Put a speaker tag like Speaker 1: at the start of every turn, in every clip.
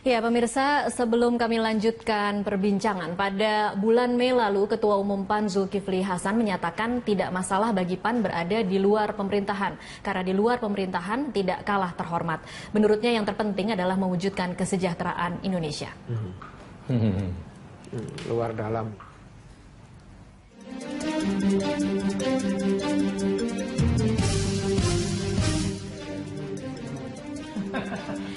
Speaker 1: Ya, pemirsa, sebelum kami lanjutkan perbincangan, pada bulan Mei lalu Ketua Umum PAN Zulkifli Hasan menyatakan tidak masalah bagi PAN berada di luar pemerintahan, karena di luar pemerintahan tidak kalah terhormat. Menurutnya yang terpenting adalah mewujudkan kesejahteraan Indonesia.
Speaker 2: Luar dalam.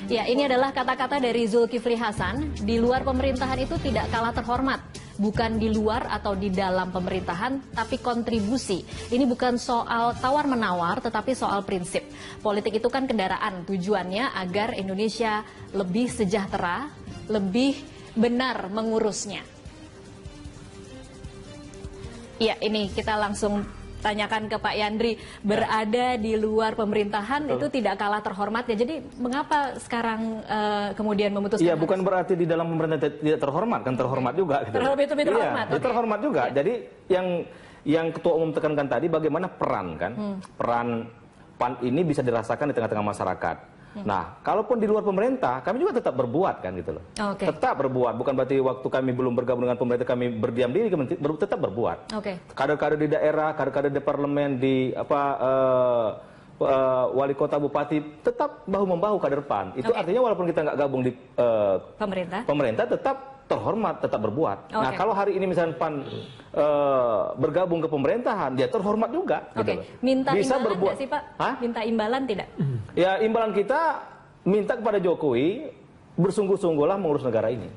Speaker 1: Ya, ini adalah kata-kata dari Zulkifli Hasan. Di luar pemerintahan itu tidak kalah terhormat. Bukan di luar atau di dalam pemerintahan, tapi kontribusi. Ini bukan soal tawar-menawar, tetapi soal prinsip. Politik itu kan kendaraan. Tujuannya agar Indonesia lebih sejahtera, lebih benar mengurusnya. Ya, ini kita langsung tanyakan ke Pak Yandri, berada di luar pemerintahan itu tidak kalah terhormat ya. Jadi mengapa sekarang kemudian memutuskan?
Speaker 3: Iya, bukan berarti di dalam pemerintahan tidak terhormat, kan terhormat juga. Gitu.
Speaker 1: Terhormat.
Speaker 3: Iya, terhormat juga. Jadi yang Ketua Umum tekankan tadi bagaimana peran kan, peran PAN ini bisa dirasakan di tengah-tengah masyarakat. Nah, kalaupun di luar pemerintah, kami juga tetap berbuat kan gitu loh. Tetap berbuat, bukan berarti waktu kami belum bergabung dengan pemerintah kami berdiam diri, tetap berbuat. Kader-kader di daerah, kader-kader di parlemen, di wali kota, bupati, tetap bahu-membahu kader PAN. Itu artinya walaupun kita nggak gabung di pemerintah, tetap terhormat, tetap berbuat. Nah, kalau hari ini misalnya PAN bergabung ke pemerintahan, dia terhormat juga. Gitu.
Speaker 1: Minta
Speaker 3: bisa
Speaker 1: imbalan
Speaker 3: berbuat
Speaker 1: nggak sih, Pak? Minta imbalan tidak?
Speaker 3: Ya, imbalan kita minta kepada Jokowi bersungguh-sungguhlah mengurus negara ini.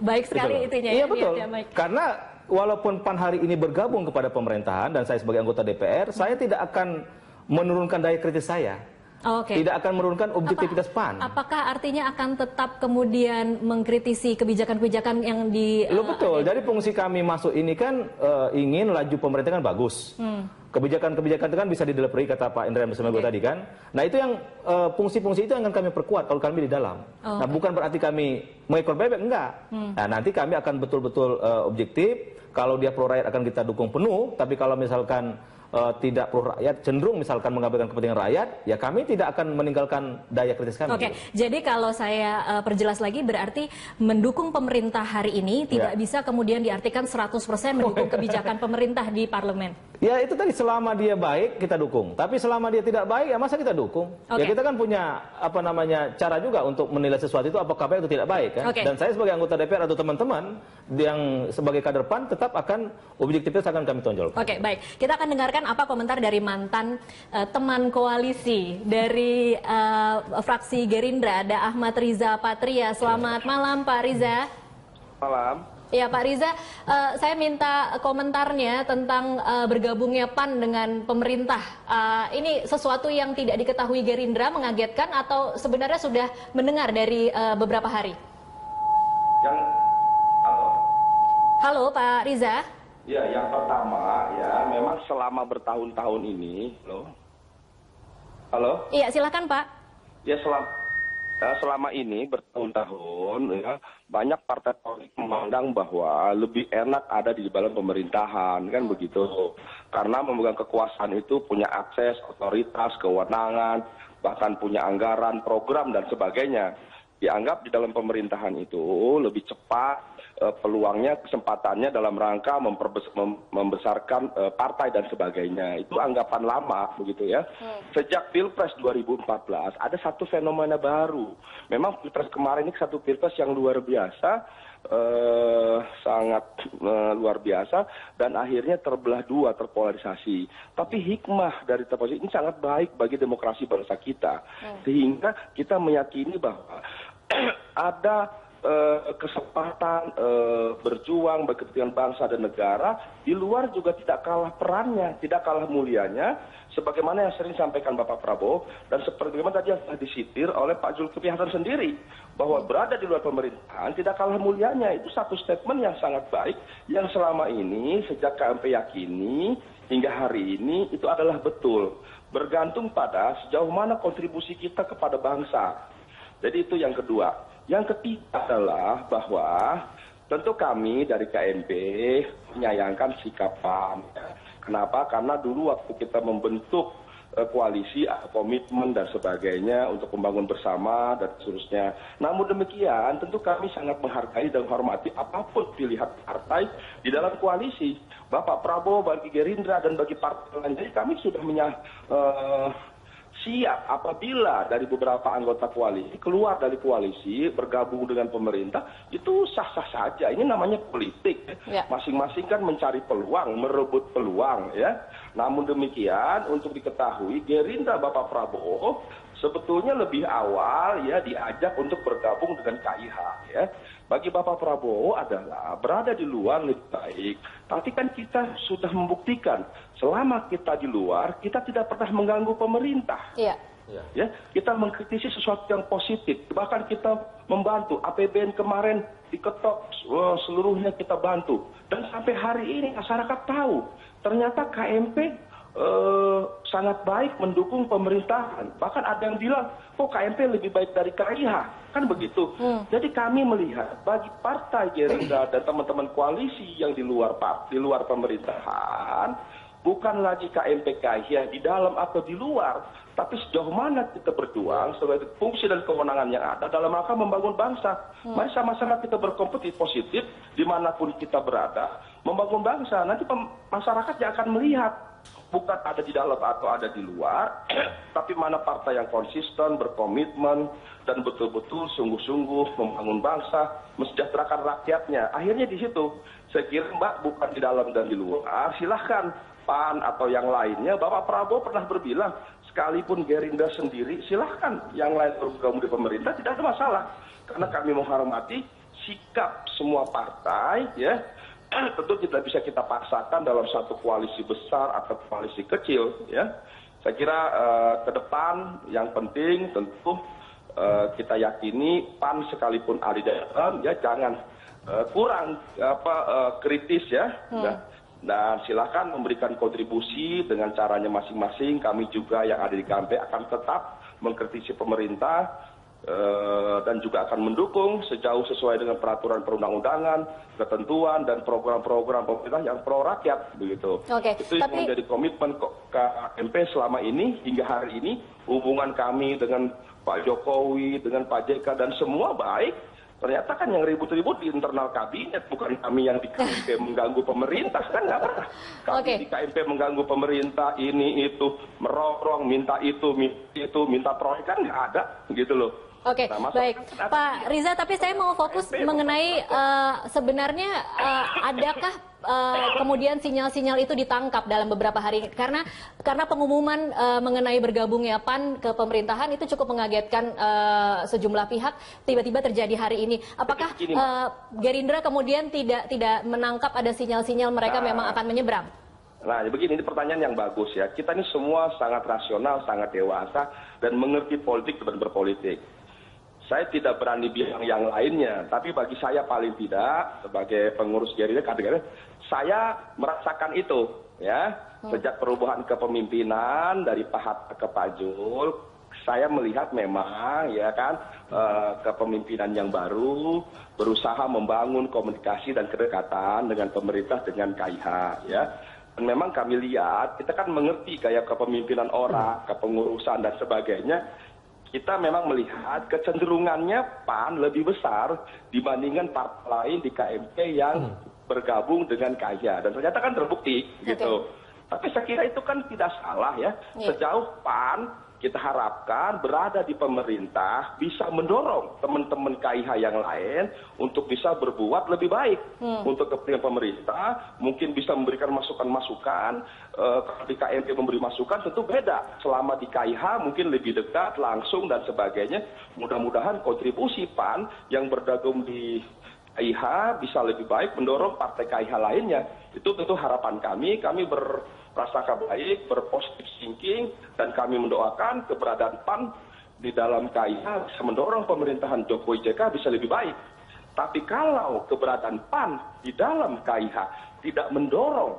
Speaker 1: Baik sekali itunya.
Speaker 3: Iya, betul. Karena walaupun PAN hari ini bergabung kepada pemerintahan dan saya sebagai anggota DPR, saya tidak akan menurunkan daya kritis saya. Tidak akan menurunkan objektivitas PAN.
Speaker 1: Apakah artinya akan tetap kemudian mengkritisi kebijakan-kebijakan yang
Speaker 3: betul. Jadi fungsi kami masuk ini kan ingin laju pemerintah kan bagus. Kebijakan-kebijakan itu kan bisa didelivery, kata Pak Indra Besmego tadi kan. Nah, itu yang fungsi-fungsi itu yang akan kami perkuat kalau kami di dalam. Nah, bukan berarti kami mengekor bebek, enggak. Nah, nanti kami akan betul-betul objektif. Kalau dia pro rakyat akan kita dukung penuh, tapi kalau misalkan tidak pro rakyat, cenderung misalkan mengabaikan kepentingan rakyat, ya kami tidak akan meninggalkan daya kritis kami.
Speaker 1: Jadi kalau saya perjelas lagi, berarti mendukung pemerintah hari ini tidak bisa kemudian diartikan 100% mendukung kebijakan pemerintah di parlemen.
Speaker 3: Ya, itu tadi, selama dia baik kita dukung, tapi selama dia tidak baik ya masa kita dukung. Ya, kita kan punya cara juga untuk menilai sesuatu itu apakah baik atau tidak baik kan. Dan saya sebagai anggota DPR atau teman-teman yang sebagai kader PAN tetap akan objektivitas akan kami tonjolkan.
Speaker 1: Baik. Kita akan dengarkan apa komentar dari mantan teman koalisi dari fraksi Gerindra, ada Ahmad Riza Patria. Selamat malam, Pak Riza.
Speaker 4: Malam.
Speaker 1: Ya, Pak Riza, saya minta komentarnya tentang bergabungnya PAN dengan pemerintah. Ini sesuatu yang tidak diketahui Gerindra, mengagetkan atau sebenarnya sudah mendengar dari beberapa hari? Halo, Pak Riza.
Speaker 4: Ya, yang pertama ya, memang selama bertahun-tahun ini, halo?
Speaker 1: Iya, silakan Pak.
Speaker 4: Ya, selama ini bertahun-tahun ya, banyak partai politik memandang bahwa lebih enak ada di dalam pemerintahan, kan begitu. Karena memegang kekuasaan itu punya akses, otoritas, kewenangan, bahkan punya anggaran, program dan sebagainya. Dianggap di dalam pemerintahan itu lebih cepat peluangnya, kesempatannya dalam rangka membesarkan partai dan sebagainya. Itu anggapan lama begitu ya. Sejak Pilpres 2014 ada satu fenomena baru. Memang Pilpres kemarin ini satu Pilpres yang luar biasa, sangat luar biasa, dan akhirnya terbelah dua, terpolarisasi. Tapi hikmah dari terpolarisasi ini sangat baik bagi demokrasi bangsa kita. Sehingga kita meyakini bahwa ada kesempatan berjuang bagi kepentingan bangsa dan negara, di luar juga tidak kalah perannya, tidak kalah mulianya, sebagaimana yang sering disampaikan Bapak Prabowo, dan seperti tadi yang telah disitir oleh Pak Zulkifli Hasan sendiri, bahwa berada di luar pemerintahan tidak kalah mulianya. Itu satu statement yang sangat baik, yang selama ini, sejak KMP yakini, hingga hari ini, itu adalah betul. Bergantung pada sejauh mana kontribusi kita kepada bangsa. Jadi itu yang kedua. Yang ketiga adalah bahwa tentu kami dari KMP menyayangkan sikap PAN. Kenapa? Karena dulu waktu kita membentuk koalisi, komitmen dan sebagainya untuk membangun bersama dan seterusnya. Namun demikian, tentu kami sangat menghargai dan menghormati apapun pilihan partai di dalam koalisi. Bapak Prabowo bagi Gerindra dan bagi partai lain, jadi kami sudah siap apabila dari beberapa anggota koalisi keluar dari koalisi bergabung dengan pemerintah, itu sah-sah saja. Ini namanya politik. Masing-masing kan mencari peluang, merebut peluang ya. Namun demikian untuk diketahui Gerindra Bapak Prabowo sebetulnya lebih awal ya diajak untuk bergabung dengan KIH ya. Bagi Bapak Prabowo adalah berada di luar lebih baik. Tapi kan kita sudah membuktikan selama kita di luar kita tidak pernah mengganggu pemerintah.
Speaker 1: Iya.
Speaker 4: Ya, kita mengkritisi sesuatu yang positif. Bahkan kita membantu APBN kemarin diketok seluruhnya kita bantu. Dan sampai hari ini masyarakat tahu ternyata KMP sangat baik mendukung pemerintahan. Bahkan ada yang bilang, kok KMP lebih baik dari KIH? Kan begitu. Jadi kami melihat bagi partai Gerindra dan teman-teman koalisi yang di luar pemerintahan, bukan lagi KMP KIH di dalam atau di luar, tapi sejauh mana kita berjuang sebagai fungsi dan kewenangan yang ada dalam rangka membangun bangsa. Mari sama-sama kita berkompetisi positif dimanapun kita berada, membangun bangsa. Nanti masyarakat yang akan melihat bukan ada di dalam atau ada di luar, tapi mana partai yang konsisten, berkomitmen, dan betul-betul sungguh-sungguh membangun bangsa, mesejahterakan rakyatnya. Akhirnya di situ, saya kira Mbak bukan di dalam dan di luar, silahkan PAN atau yang lainnya. Bapak Prabowo pernah berbilang, sekalipun Gerindra sendiri, silahkan yang lain bergabung di pemerintah, tidak ada masalah. Karena kami menghormati sikap semua partai, ya. Tentu tidak bisa kita paksakan dalam satu koalisi besar atau koalisi kecil, ya. Saya kira ke depan yang penting tentu kita yakini PAN sekalipun ada di dalam, ya jangan kurang kritis ya. Dan silakan memberikan kontribusi dengan caranya masing-masing. Kami juga yang ada di KMP akan tetap mengkritisi pemerintah dan juga akan mendukung sejauh sesuai dengan peraturan perundang-undangan, ketentuan dan program-program pemerintah yang pro rakyat begitu. Itu yang menjadi komitmen KMP selama ini hingga hari ini. Hubungan kami dengan Pak Jokowi, dengan Pak JK dan semua baik. Ternyata kan yang ribut-ribut di internal kabinet, bukan kami yang di KMP mengganggu pemerintah, kan nggak pernah. Kami di KMP mengganggu pemerintah, ini itu, merongrong, minta itu, minta proyek, kan nggak ada, gitu loh.
Speaker 1: Oke, baik. Pak Riza, tapi saya mau fokus mengenai sebenarnya adakah kemudian sinyal-sinyal itu ditangkap dalam beberapa hari karena pengumuman mengenai bergabungnya PAN ke pemerintahan itu cukup mengagetkan sejumlah pihak, tiba-tiba terjadi hari ini. Apakah Gerindra kemudian tidak menangkap ada sinyal-sinyal mereka memang akan menyeberang?
Speaker 4: Nah, begini, ini pertanyaan yang bagus ya. Kita ini semua sangat rasional, sangat dewasa dan mengerti politik dan berpolitik. Saya tidak berani bilang yang lainnya, tapi bagi saya paling tidak sebagai pengurus Gerindra, saya merasakan itu, ya. Sejak perubahan kepemimpinan dari Pak Hatta ke Pak Jul, saya melihat memang, ya kan, kepemimpinan yang baru berusaha membangun komunikasi dan kedekatan dengan pemerintah, dengan KIH, ya. Dan memang kami lihat, kita kan mengerti gaya kepemimpinan orang, kepengurusan dan sebagainya. Kita memang melihat kecenderungannya PAN lebih besar dibandingkan partai lain di KMP yang bergabung dengan KIH. Dan ternyata kan terbukti gitu. Tapi saya kira itu kan tidak salah ya. Sejauh PAN kita harapkan berada di pemerintah bisa mendorong teman-teman KIH yang lain untuk bisa berbuat lebih baik untuk kepentingan pemerintah. Mungkin bisa memberikan masukan-masukan. Kalau di KMP memberi masukan tentu beda. Selama di KIH mungkin lebih dekat, langsung dan sebagainya. Mudah-mudahan kontribusi PAN yang bergabung di KIH bisa lebih baik mendorong partai KIH lainnya. Itu tentu harapan kami. Kami berprasangka baik, berpositif thinking, dan kami mendoakan keberadaan PAN di dalam KIH bisa mendorong pemerintahan Jokowi JK bisa lebih baik. Tapi kalau keberadaan PAN di dalam KIH tidak mendorong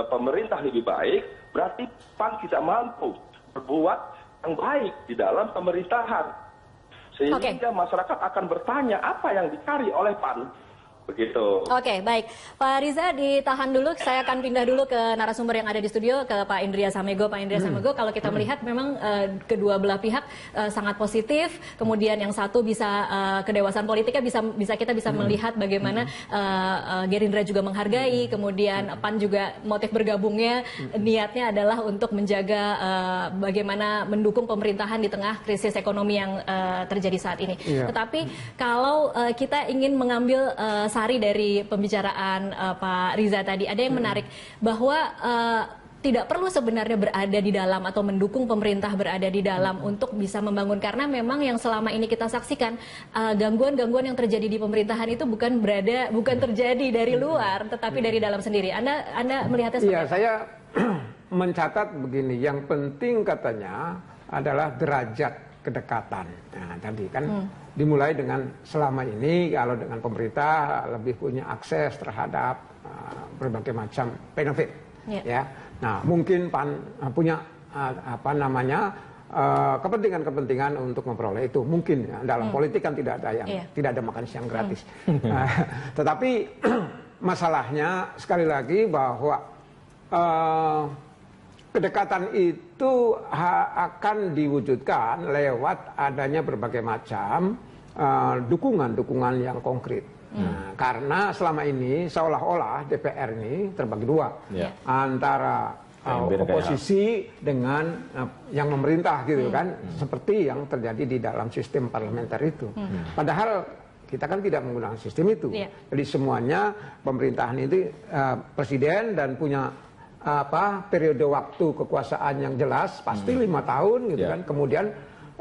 Speaker 4: pemerintah lebih baik, berarti PAN tidak mampu berbuat yang baik di dalam pemerintahan. Sehingga masyarakat akan bertanya apa yang dicari oleh PAN. Begitu.
Speaker 1: Oke, baik. Pak Riza ditahan dulu, saya akan pindah dulu ke narasumber yang ada di studio, ke Pak Indria Samego. Pak Indria Samego, kalau kita melihat memang kedua belah pihak sangat positif, kemudian yang satu bisa kedewasaan politiknya kita bisa melihat bagaimana Gerindra juga menghargai, kemudian PAN juga motif bergabungnya niatnya adalah untuk menjaga bagaimana mendukung pemerintahan di tengah krisis ekonomi yang terjadi saat ini. Tetapi kalau kita ingin mengambil sari dari pembicaraan Pak Riza tadi, ada yang menarik bahwa tidak perlu sebenarnya berada di dalam atau mendukung pemerintah berada di dalam untuk bisa membangun, karena memang yang selama ini kita saksikan gangguan-gangguan yang terjadi di pemerintahan itu bukan terjadi dari luar tetapi dari dalam sendiri. Anda melihatnya seperti apa?
Speaker 2: Saya mencatat begini, yang penting katanya adalah derajat kedekatan. Nah, tadi kan dimulai dengan selama ini kalau dengan pemerintah lebih punya akses terhadap berbagai macam benefit, ya. Nah, mungkin PAN punya kepentingan-kepentingan untuk memperoleh itu. Mungkin ya, dalam politik kan tidak ada makan siang gratis. Tetapi masalahnya sekali lagi bahwa kedekatan itu akan diwujudkan lewat adanya berbagai macam dukungan yang konkret. Nah, karena selama ini seolah-olah DPR ini terbagi dua antara oposisi dengan yang memerintah gitu kan, seperti yang terjadi di dalam sistem parlementer itu. Padahal kita kan tidak menggunakan sistem itu. Jadi semuanya pemerintahan itu presiden dan punya periode waktu kekuasaan yang jelas, pasti 5 tahun gitu kan. Kemudian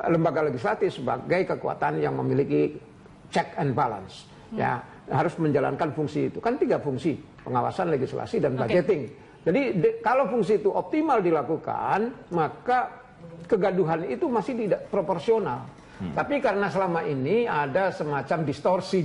Speaker 2: lembaga legislatif sebagai kekuatan yang memiliki check and balance, ya harus menjalankan fungsi itu. Kan 3 fungsi: pengawasan, legislasi, dan budgeting. Jadi kalau fungsi itu optimal dilakukan, maka kegaduhan itu masih tidak proporsional. Tapi karena selama ini ada semacam distorsi,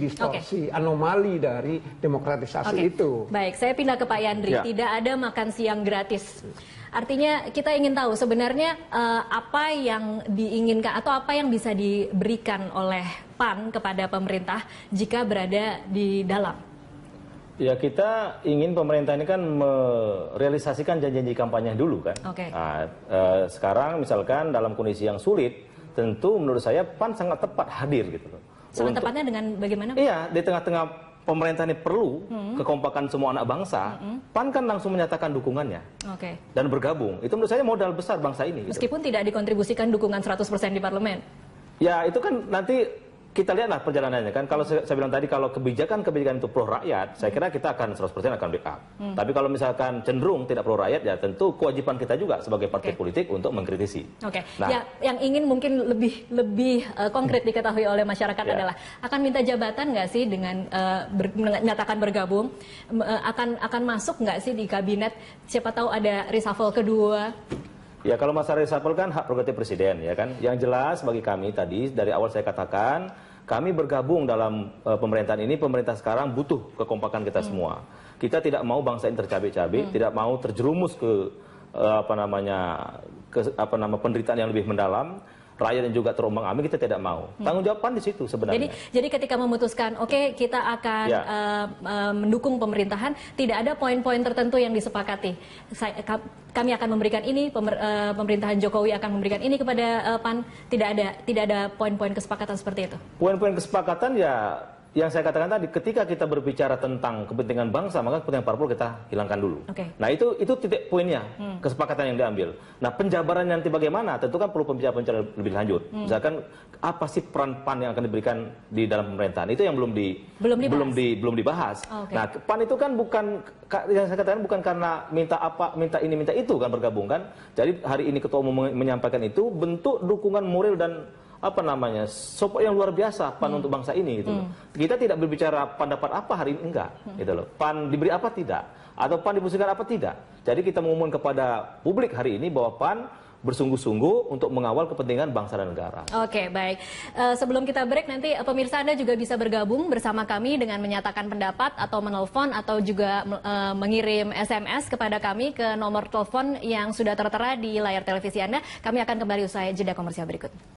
Speaker 2: anomali dari demokratisasi itu.
Speaker 1: Baik, saya pindah ke Pak Yandri. Tidak ada makan siang gratis. Artinya kita ingin tahu sebenarnya apa yang diinginkan atau apa yang bisa diberikan oleh PAN kepada pemerintah jika berada di dalam.
Speaker 3: Ya, kita ingin pemerintah ini kan merealisasikan janji-janji kampanye dulu kan. Nah, sekarang misalkan dalam kondisi yang sulit, tentu menurut saya PAN sangat tepat hadir gitu loh.
Speaker 1: Sangat tepatnya dengan bagaimana?
Speaker 3: Iya, di tengah-tengah pemerintah ini perlu kekompakan semua anak bangsa, PAN kan langsung menyatakan dukungannya dan bergabung. Itu menurut saya modal besar bangsa ini.
Speaker 1: Meskipun tidak dikontribusikan dukungan 100% di parlemen.
Speaker 3: Ya, itu kan nanti kita lihatlah perjalanannya kan. Kalau saya bilang tadi, kalau kebijakan itu pro rakyat, saya kira kita akan 100% akan backup. Tapi kalau misalkan cenderung tidak pro rakyat, ya tentu kewajiban kita juga sebagai partai politik untuk mengkritisi.
Speaker 1: Nah, yang ingin mungkin lebih konkret diketahui oleh masyarakat adalah akan minta jabatan nggak sih dengan menyatakan bergabung, akan masuk nggak sih di kabinet? Siapa tahu ada reshuffle kedua.
Speaker 3: Ya, kalau masalah reshuffle kan hak prerogatif presiden, ya kan. Yang jelas bagi kami tadi dari awal saya katakan, kami bergabung dalam pemerintahan ini. Pemerintah sekarang butuh kekompakan kita semua. Kita tidak mau bangsa ini tercabik-cabik, tidak mau terjerumus ke penderitaan yang lebih mendalam. Rakyat yang juga terombang-ambing, kita tidak mau. Tanggung jawaban di situ sebenarnya.
Speaker 1: Jadi ketika memutuskan, kita akan mendukung pemerintahan, tidak ada poin-poin tertentu yang disepakati. Kami akan memberikan ini, pemerintahan Jokowi akan memberikan ini kepada PAN. Tidak ada poin-poin kesepakatan seperti itu. Poin-poin
Speaker 3: kesepakatan ya, yang saya katakan tadi, ketika kita berbicara tentang kepentingan bangsa, maka kepentingan parpol kita hilangkan dulu. Nah, itu titik poinnya, kesepakatan yang diambil. Nah, penjabaran nanti bagaimana? Tentu kan perlu pembicaraan lebih lanjut. Misalkan apa sih peran PAN yang akan diberikan di dalam pemerintahan? Itu yang belum dibahas. Nah, PAN itu kan bukan, yang saya katakan bukan karena minta ini, minta itu kan bergabung kan. Jadi hari ini Ketua Umum menyampaikan itu bentuk dukungan moral dan support yang luar biasa PAN untuk bangsa ini gitu loh. Kita tidak berbicara pendapat apa hari ini, enggak gitu loh. PAN diberi apa tidak, atau PAN diposisikan apa tidak. Jadi kita mengumumkan kepada publik hari ini bahwa PAN bersungguh-sungguh untuk mengawal kepentingan bangsa dan negara.
Speaker 1: Baik. Sebelum kita break, nanti pemirsa Anda juga bisa bergabung bersama kami dengan menyatakan pendapat atau menelpon atau juga mengirim SMS kepada kami ke nomor telepon yang sudah tertera di layar televisi Anda. Kami akan kembali usai jeda komersial berikut.